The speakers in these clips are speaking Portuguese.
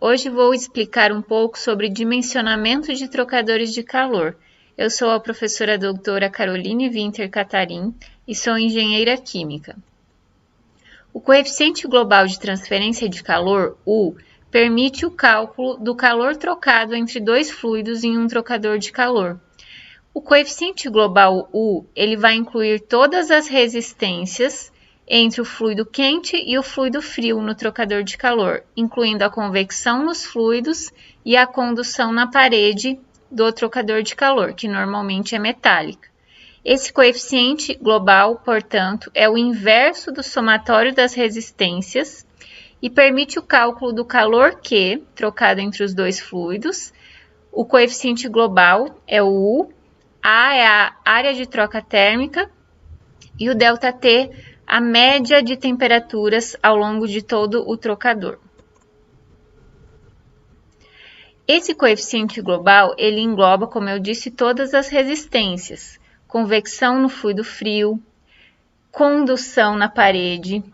Hoje vou explicar um pouco sobre dimensionamento de trocadores de calor. Eu sou a professora doutora Caroline Winter Catarim e sou engenheira química. O coeficiente global de transferência de calor, U, permite o cálculo do calor trocado entre dois fluidos em um trocador de calor. O coeficiente global U, ele vai incluir todas as resistências entre o fluido quente e o fluido frio no trocador de calor, incluindo a convecção nos fluidos e a condução na parede do trocador de calor, que normalmente é metálica. Esse coeficiente global, portanto, é o inverso do somatório das resistências e permite o cálculo do calor Q, trocado entre os dois fluidos. O coeficiente global é o U, A é a área de troca térmica e o ΔT, a média de temperaturas ao longo de todo o trocador. Esse coeficiente global, ele engloba, como eu disse, todas as resistências, convecção no fluido frio, condução na parede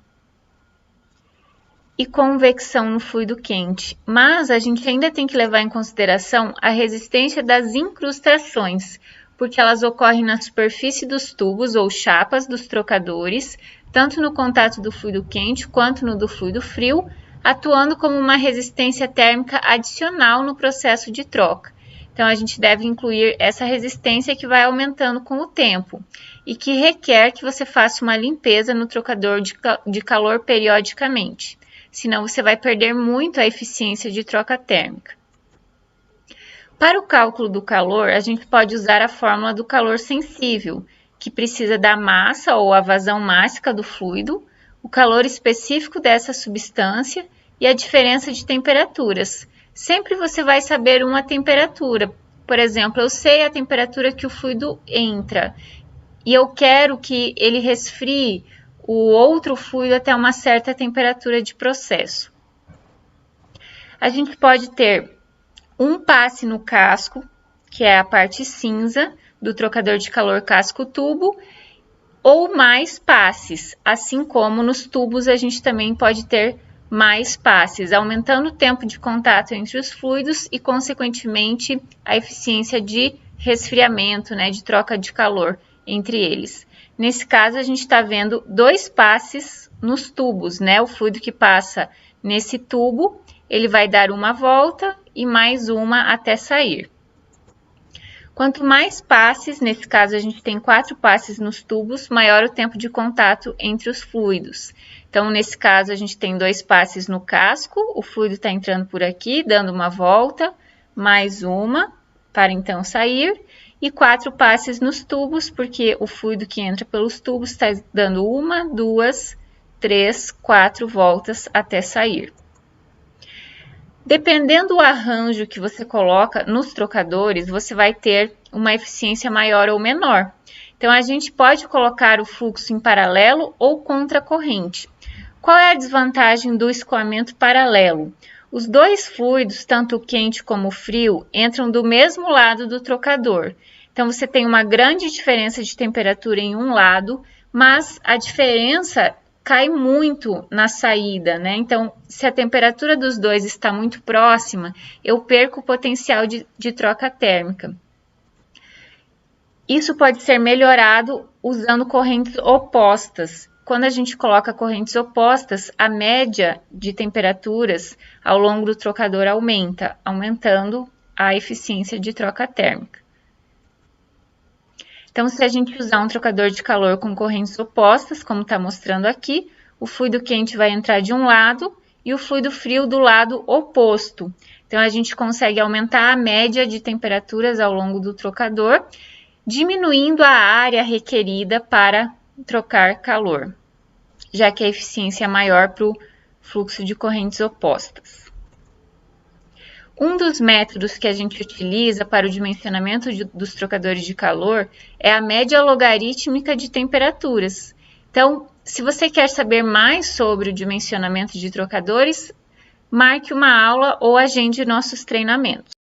e convecção no fluido quente. Mas a gente ainda tem que levar em consideração a resistência das incrustações, porque elas ocorrem na superfície dos tubos ou chapas dos trocadores, tanto no contato do fluido quente quanto no do fluido frio, atuando como uma resistência térmica adicional no processo de troca. Então, a gente deve incluir essa resistência que vai aumentando com o tempo e que requer que você faça uma limpeza no trocador de calor periodicamente, senão você vai perder muito a eficiência de troca térmica. Para o cálculo do calor, a gente pode usar a fórmula do calor sensível, que precisa da massa ou a vazão mássica do fluido, o calor específico dessa substância e a diferença de temperaturas. Sempre você vai saber uma temperatura. Por exemplo, eu sei a temperatura que o fluido entra e eu quero que ele resfrie o outro fluido até uma certa temperatura de processo. A gente pode ter um passe no casco, que é a parte cinza do trocador de calor casco-tubo, ou mais passes, assim como nos tubos a gente também pode ter mais passes, aumentando o tempo de contato entre os fluidos e, consequentemente, a eficiência de resfriamento, de troca de calor entre eles. Nesse caso, a gente está vendo dois passes nos tubos, o fluido que passa nesse tubo, ele vai dar uma volta e mais uma até sair. Quanto mais passes, nesse caso a gente tem 4 passes nos tubos, maior o tempo de contato entre os fluidos. Então, nesse caso, a gente tem 2 passes no casco, o fluido está entrando por aqui, dando uma volta, mais uma, para então sair, e 4 passes nos tubos, porque o fluido que entra pelos tubos está dando 1, 2, 3, 4 voltas até sair. Dependendo do arranjo que você coloca nos trocadores, você vai ter uma eficiência maior ou menor. Então, a gente pode colocar o fluxo em paralelo ou contracorrente. Qual é a desvantagem do escoamento paralelo? Os dois fluidos, tanto o quente como o frio, entram do mesmo lado do trocador. Então, você tem uma grande diferença de temperatura em um lado, mas a diferença cai muito na saída, Então, se a temperatura dos dois está muito próxima, eu perco o potencial de troca térmica. Isso pode ser melhorado usando correntes opostas. Quando a gente coloca correntes opostas, a média de temperaturas ao longo do trocador aumenta, aumentando a eficiência de troca térmica. Então, se a gente usar um trocador de calor com correntes opostas, como está mostrando aqui, o fluido quente vai entrar de um lado e o fluido frio do lado oposto. Então, a gente consegue aumentar a média de temperaturas ao longo do trocador, diminuindo a área requerida para trocar calor, já que a eficiência é maior para o fluxo de correntes opostas. Um dos métodos que a gente utiliza para o dimensionamento dos trocadores de calor é a média logarítmica de temperaturas. Então, se você quer saber mais sobre o dimensionamento de trocadores, marque uma aula ou agende nossos treinamentos.